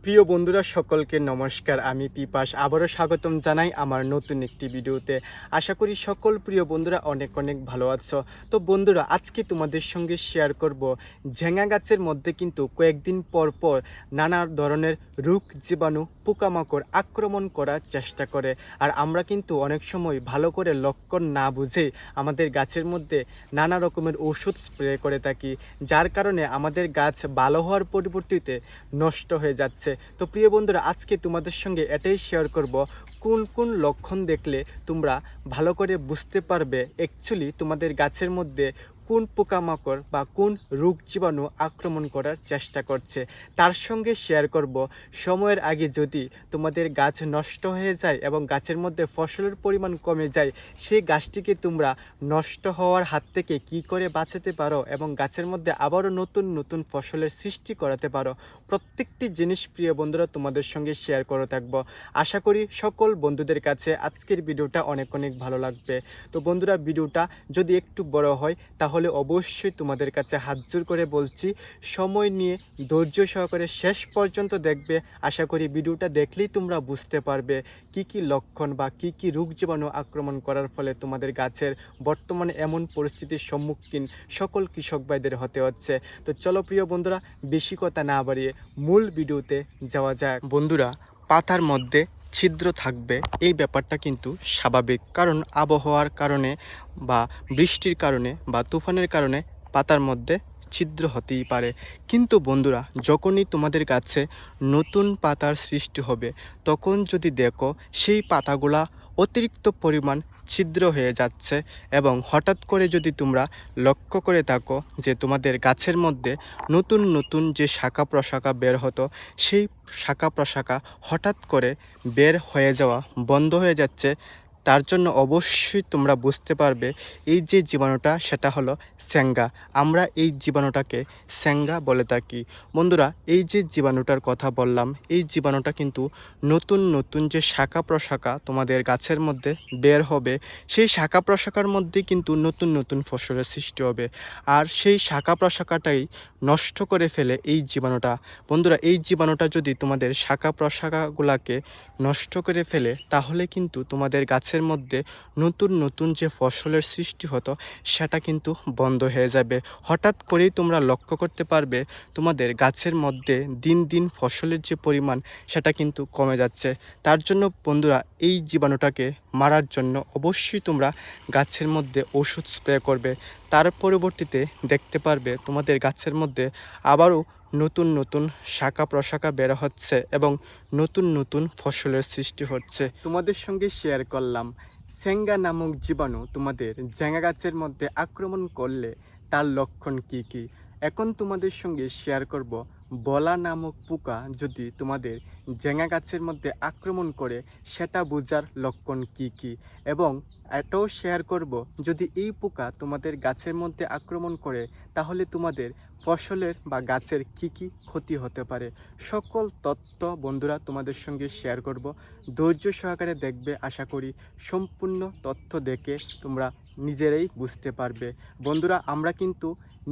প্রিয় বন্ধুরা সকলকে নমস্কার। আমি পিপাস আবারও স্বাগতম জানাই আমার নতুন একটি ভিডিওতে। আশা করি সকল প্রিয় বন্ধুরা অনেক অনেক ভালো আছো। তো বন্ধুরা, আজকে তোমাদের সঙ্গে শেয়ার করব ঝেঙা গাছের মধ্যে কিন্তু কয়েকদিন পর পর নানা ধরনের রোগ জীবাণু পোকামাকড় আক্রমণ করার চেষ্টা করে। আর আমরা কিন্তু অনেক সময় ভালো করে লক্ষণ না বুঝে আমাদের গাছের মধ্যে নানা রকমের ওষুধ স্প্রে করে থাকি, যার কারণে আমাদের গাছ ভালো হওয়ার পরিবর্তিতে নষ্ট হয়ে যাচ্ছে। তো প্রিয় বন্ধুরা, আজকে তোমাদের সঙ্গে এটাই শেয়ার করব কোন কোন লক্ষণ দেখলে তোমরা ভালো করে বুঝতে পারবে অ্যাকচুয়ালি তোমাদের গাছের মধ্যে কোন পোকামাকড় বা কোন রোগ জীবাণু আক্রমণ করার চেষ্টা করছে। তার সঙ্গে শেয়ার করব সময়ের আগে যদি তোমাদের গাছ নষ্ট হয়ে যায় এবং গাছের মধ্যে ফসলের পরিমাণ কমে যায়, সেই গাছটিকে তোমরা নষ্ট হওয়ার হাত থেকে কি করে বাঁচাতে পারো এবং গাছের মধ্যে আবারও নতুন নতুন ফসলের সৃষ্টি করাতে পারো। প্রত্যেকটি জিনিস প্রিয় বন্ধুরা তোমাদের সঙ্গে শেয়ার করে থাকবো। আশা করি সকল বন্ধুদের কাছে আজকের ভিডিওটা অনেক অনেক ভালো লাগবে। তো বন্ধুরা, ভিডিওটা যদি একটু বড় হয় তাহলে অবশ্যই তোমাদের কাছে হাত জোর করে বলছি সময় নিয়ে ধৈর্য সহকারে শেষ পর্যন্ত দেখবে। আশা করি ভিডিওটা দেখলেই তোমরা বুঝতে পারবে কি কি লক্ষণ বা কি কি রোগ জীবাণু আক্রমণ করার ফলে তোমাদের গাছের বর্তমানে এমন পরিস্থিতির সম্মুখীন সকল কৃষক ভাইদের হতে হচ্ছে। তো চলো প্রিয় বন্ধুরা, বেশি কথা না বাড়িয়ে মূল ভিডিওতে যাওয়া যাক। বন্ধুরা, পাতার মধ্যে ছিদ্র থাকবে এই ব্যাপারটা কিন্তু স্বাভাবিক, কারণ আবহাওয়ার কারণে বা বৃষ্টির কারণে বা তুফানের কারণে পাতার মধ্যে ছিদ্র হতেই পারে। কিন্তু বন্ধুরা, যখনই তোমাদের কাছে নতুন পাতার সৃষ্টি হবে তখন যদি দেখো সেই পাতাগুলা অতিরিক্ত পরিমাণ ছিদ্র হয়ে যাচ্ছে এবং হঠাৎ করে যদি তোমরা লক্ষ্য করে থাকো যে তোমাদের গাছের মধ্যে নতুন নতুন যে শাখা প্রশাখা বের হতো সেই শাখা প্রশাখা হঠাৎ করে বের হয়ে যাওয়া বন্ধ হয়ে যাচ্ছে, তার জন্য অবশ্যই তোমরা বুঝতে পারবে এই যে জীবাণুটা সেটা হলো স্যাঙ্গা। আমরা এই জীবাণুটাকে স্যাঙ্গা বলে থাকি। বন্ধুরা, এই যে জীবাণুটার কথা বললাম, এই জীবাণুটা কিন্তু নতুন নতুন যে শাখা প্রশাখা তোমাদের গাছের মধ্যে বের হবে, সেই শাখা প্রশাখার মধ্যে কিন্তু নতুন নতুন ফসলের সৃষ্টি হবে। আর সেই শাখা প্রশাখাটাই নষ্ট করে ফেলে এই জীবাণুটা। বন্ধুরা, এই জীবাণুটা যদি তোমাদের শাখা প্রশাখাগুলাকে নষ্ট করে ফেলে তাহলে কিন্তু তোমাদের গাছের মধ্যে নতুন নতুন যে ফসলের সৃষ্টি হতো সেটা কিন্তু বন্ধ হয়ে যাবে। হঠাৎ করেই তোমরা লক্ষ্য করতে পারবে তোমাদের গাছের মধ্যে দিন দিন ফসলের যে পরিমাণ সেটা কিন্তু কমে যাচ্ছে। তার জন্য বন্ধুরা, এই জীবাণুটাকে মারার জন্য অবশ্যই তোমরা গাছের মধ্যে ওষুধ স্প্রে করবে। তার পরবর্তীতে দেখতে পারবে তোমাদের গাছের মধ্যে আবারও নতুন নতুন শাখা প্রশাখা বের হচ্ছে এবং নতুন নতুন ফসলের সৃষ্টি হচ্ছে। তোমাদের সঙ্গে শেয়ার করলাম স্যাঙ্গা নামক জীবাণু তোমাদের ঝেঙা গাছের মধ্যে আক্রমণ করলে তার লক্ষণ কি কি। এখন তোমাদের সঙ্গে শেয়ার করব বলা নামক পোকা যদি তোমাদের ঝেঙা গাছের মধ্যে আক্রমণ করে সেটা বোঝার লক্ষণ কি কি, এবং এটাও শেয়ার করব যদি এই পোকা তোমাদের গাছের মধ্যে আক্রমণ করে তাহলে তোমাদের ফসলের বা গাছের কি কি ক্ষতি হতে পারে। সকল তথ্য বন্ধুরা তোমাদের সঙ্গে শেয়ার করব, ধৈর্য সহকারে দেখবে। আশা করি সম্পূর্ণ তথ্য দেখে তোমরা নিজেরাই বুঝতে পারবে। বন্ধুরা, আমরা কিন্তু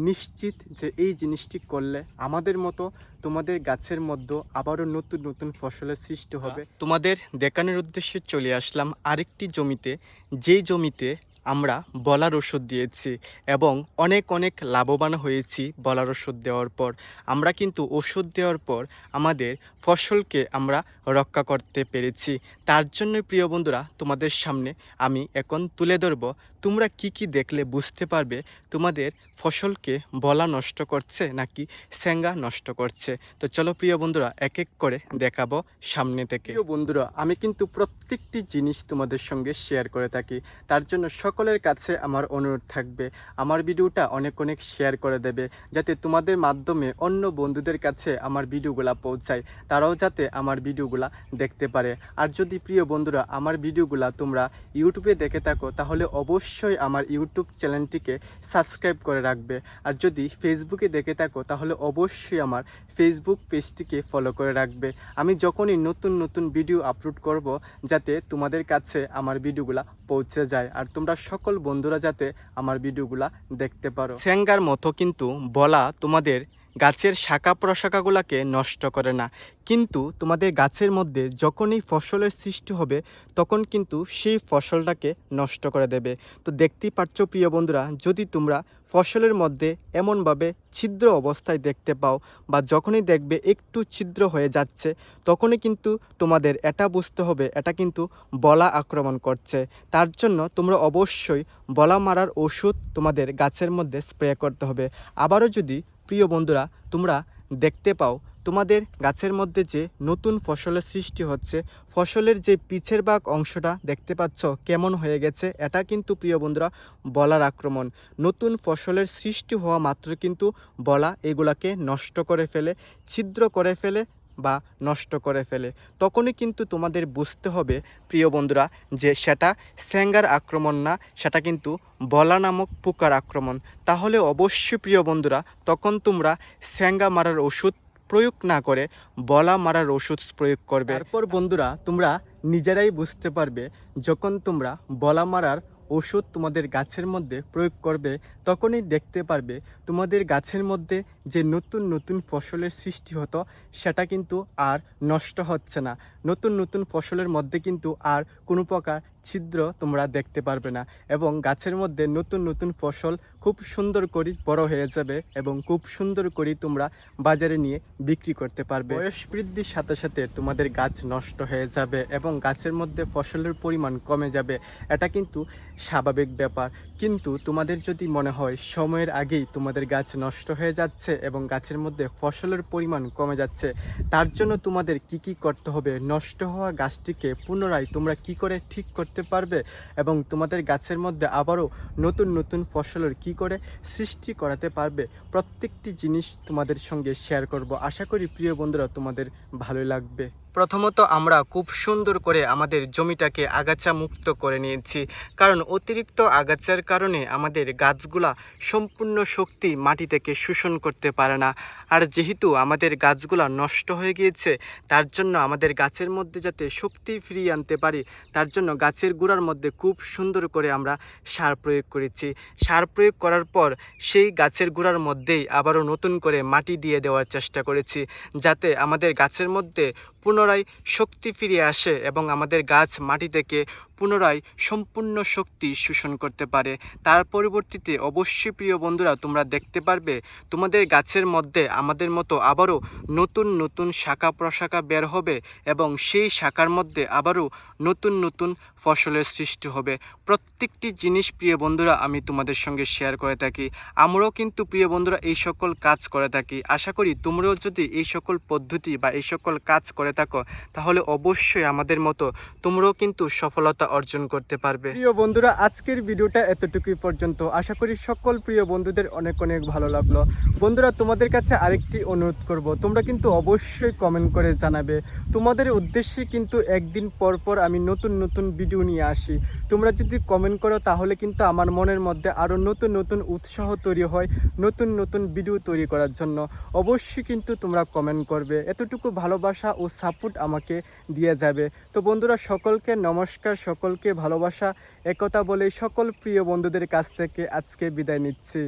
নিশ্চিত যে এই জিনিসটি করলে আমাদের মতো তোমাদের গাছের মধ্যে আবারও নতুন নতুন ফসলের সৃষ্টি হবে। তোমাদের দেখানোর উদ্দেশ্যে চলে আসলাম আরেকটি জমিতে, যেই জমিতে আমরা বলার ওষুধ দিয়েছি এবং অনেক অনেক লাভবান হয়েছি। বলার ওষুধ দেওয়ার পর আমরা কিন্তু ওষুধ দেওয়ার পর আমাদের ফসলকে আমরা রক্ষা করতে পেরেছি। তার জন্য প্রিয় বন্ধুরা, তোমাদের সামনে আমি এখন তুলে ধরব তোমরা কি কি দেখলে বুঝতে পারবে তোমাদের ফসলকে বলা নষ্ট করছে নাকি স্যাঙ্গা নষ্ট করছে। তো চলো প্রিয় বন্ধুরা, এক এক করে দেখাবো সামনে থেকে। প্রিয় বন্ধুরা, আমি কিন্তু প্রত্যেকটি জিনিস তোমাদের সঙ্গে শেয়ার করে থাকি, তার জন্য সকলের কাছে আমার অনুরোধ থাকবে আমার ভিডিওটা অনেক অনেক শেয়ার করে দেবে, যাতে তোমাদের মাধ্যমে অন্য বন্ধুদের কাছে আমার ভিডিওগুলা পৌঁছায়, তারাও যাতে আমার ভিডিওগুলা দেখতে পারে। আর যদি প্রিয় বন্ধুরা আমার ভিডিওগুলা তোমরা ইউটিউবে দেখে থাকো তাহলে অবশ্যই আমার ইউটিউব চ্যানেলটিকে সাবস্ক্রাইব করে রাখবে। আর যদি ফেসবুকে দেখে থাকো তাহলে অবশ্যই আমার ফেসবুক পেজটিকে ফলো করে রাখবে। আমি যখনই নতুন নতুন ভিডিও আপলোড করব যাতে তোমাদের কাছে আমার ভিডিওগুলা পৌঁছে যায় আর তোমরা সকল বন্ধুরা যাতে আমার ভিডিওগুলা দেখতে পারো। স্যাঙ্গার মতো কিন্তু বলা তোমাদের গাছের শাখা প্রশাখাগুলোকে নষ্ট করে না, কিন্তু তোমাদের গাছের মধ্যে যখনই ফসলের সৃষ্টি হবে তখন কিন্তু সেই ফসলটাকে নষ্ট করে দেবে। তো দেখতেই পাচ্ছ প্রিয় বন্ধুরা, যদি তোমরা ফসলের মধ্যে এমনভাবে ছিদ্র অবস্থায় দেখতে পাও বা যখনই দেখবে একটু ছিদ্র হয়ে যাচ্ছে, তখনই কিন্তু তোমাদের এটা বুঝতে হবে এটা কিন্তু বলা আক্রমণ করছে। তার জন্য তোমরা অবশ্যই বলা মারার ওষুধ তোমাদের গাছের মধ্যে স্প্রে করতে হবে। আবারও যদি প্রিয় বন্ধুরা তোমরা দেখতে পাও তোমাদের গাছের মধ্যে যে নতুন ফসলের সৃষ্টি হচ্ছে, ফসলের যে পিছের ভাগ অংশটা দেখতে পাচ্ছ কেমন হয়ে গেছে, এটা কিন্তু প্রিয় বন্ধুরা বলার আক্রমণ। নতুন ফসলের সৃষ্টি হওয়া মাত্র কিন্তু বলা এগুলাকে নষ্ট করে ফেলে, ছিদ্র করে ফেলে বা নষ্ট করে ফেলে। তখনই কিন্তু তোমাদের বুঝতে হবে প্রিয় বন্ধুরা যে সেটা স্যাঙ্গার আক্রমণ না, সেটা কিন্তু বলা নামক পোকার আক্রমণ। তাহলে অবশ্যই প্রিয় বন্ধুরা তখন তোমরা স্যাঙ্গা মারার ওষুধ প্রয়োগ না করে বলা মারার ওষুধ প্রয়োগ করবে। তারপর বন্ধুরা তোমরা নিজেরাই বুঝতে পারবে, যখন তোমরা বলা মারার ওষুধ তোমাদের গাছের মধ্যে প্রয়োগ করবে তখনই দেখতে পারবে তোমাদের গাছের মধ্যে যে নতুন নতুন ফসলের সৃষ্টি হতো সেটা কিন্তু আর নষ্ট হচ্ছে না। নতুন নতুন ফসলের মধ্যে কিন্তু আর কোনো প্রকার ছিদ্র তোমরা দেখতে পারবে না, এবং গাছের মধ্যে নতুন নতুন ফসল খুব সুন্দর করে বড় হয়ে যাবে এবং খুব সুন্দর করে তোমরা বাজারে নিয়ে বিক্রি করতে পারবে। বয়স বৃদ্ধির সাথে সাথে তোমাদের গাছ নষ্ট হয়ে যাবে এবং গাছের মধ্যে ফসলের পরিমাণ কমে যাবে, এটা কিন্তু স্বাভাবিক ব্যাপার। কিন্তু তোমাদের যদি মনে হয় সময়ের আগেই তোমাদের গাছ নষ্ট হয়ে যাচ্ছে এবং গাছের মধ্যে ফসলের পরিমাণ কমে যাচ্ছে, তার জন্য তোমাদের কি করতে হবে, নষ্ট হওয়া গাছটিকে পুনরায় তোমরা কি করে ঠিক করতে পারবে এবং তোমাদের গাছের মধ্যে আবারও নতুন নতুন ফসলের কি করে সৃষ্টি করাতে পারবে, প্রত্যেকটি জিনিস তোমাদের সঙ্গে শেয়ার করব। আশা করি প্রিয় বন্ধুরা তোমাদের ভালো লাগবে। প্রথমত আমরা খুব সুন্দর করে আমাদের জমিটাকে আগাছা মুক্ত করে নিয়েছি, কারণ অতিরিক্ত আগাছার কারণে আমাদের গাছগুলা সম্পূর্ণ শক্তি মাটি থেকে শোষণ করতে পারে না। আর যেহেতু আমাদের গাছগুলা নষ্ট হয়ে গিয়েছে, তার জন্য আমাদের গাছের মধ্যে যাতে শক্তি ফিরিয়ে আনতে পারি তার জন্য গাছের গোড়ার মধ্যে খুব সুন্দর করে আমরা সার প্রয়োগ করেছি। সার প্রয়োগ করার পর সেই গাছের গোড়ার মধ্যেই আবারও নতুন করে মাটি দিয়ে দেওয়ার চেষ্টা করেছি, যাতে আমাদের গাছের মধ্যে পুনরায় শক্তি ফিরে আসে এবং আমাদের গাছ মাটি থেকে পুনরায় সম্পূর্ণ শক্তি শোষণ করতে পারে। তার পরবর্তীতে অবশ্যই প্রিয় বন্ধুরা তোমরা দেখতে পারবে তোমাদের গাছের মধ্যে আমাদের মতো আবারও নতুন নতুন শাখা প্রশাখা বের হবে এবং সেই শাখার মধ্যে আবারও নতুন নতুন ফসলের সৃষ্টি হবে। প্রত্যেকটি জিনিস প্রিয় বন্ধুরা আমি তোমাদের সঙ্গে শেয়ার করে থাকি। আমরাও কিন্তু প্রিয় বন্ধুরা এই সকল কাজ করে থাকি। আশা করি তোমরাও যদি এই সকল পদ্ধতি বা এই সকল কাজ করে থাকো তাহলে অবশ্যই আমাদের মতো তোমরাও কিন্তু সফলতা অর্জন করতে পারবে। প্রিয় বন্ধুরা আজকের ভিডিওটা এতটুকুই পর্যন্ত। আশা করি সকল প্রিয় বন্ধুদের অনেক অনেক ভালো লাগলো। বন্ধুরা তোমাদের কাছে আরেকটি অনুরোধ করব, তোমরা কিন্তু অবশ্যই কমেন্ট করে জানাবে। তোমাদের উদ্দেশ্যে কিন্তু একদিন পর পর আমি নতুন নতুন ভিডিও নিয়ে আসি। তোমরা যদি কমেন্ট করো তাহলে কিন্তু আমার মনের মধ্যে আরও নতুন নতুন উৎসাহ তৈরি হয় নতুন নতুন ভিডিও তৈরি করার জন্য। অবশ্যই কিন্তু তোমরা কমেন্ট করবে, এতটুকু ভালোবাসা ও সাপোর্ট আমাকে দিয়ে যাবে। তো বন্ধুরা সকলকে নমস্কার, সকলকে ভালোবাসা, একথা বলে সকল প্রিয় বন্ধুদের কাছ থেকে আজকে বিদায় নিচ্ছি।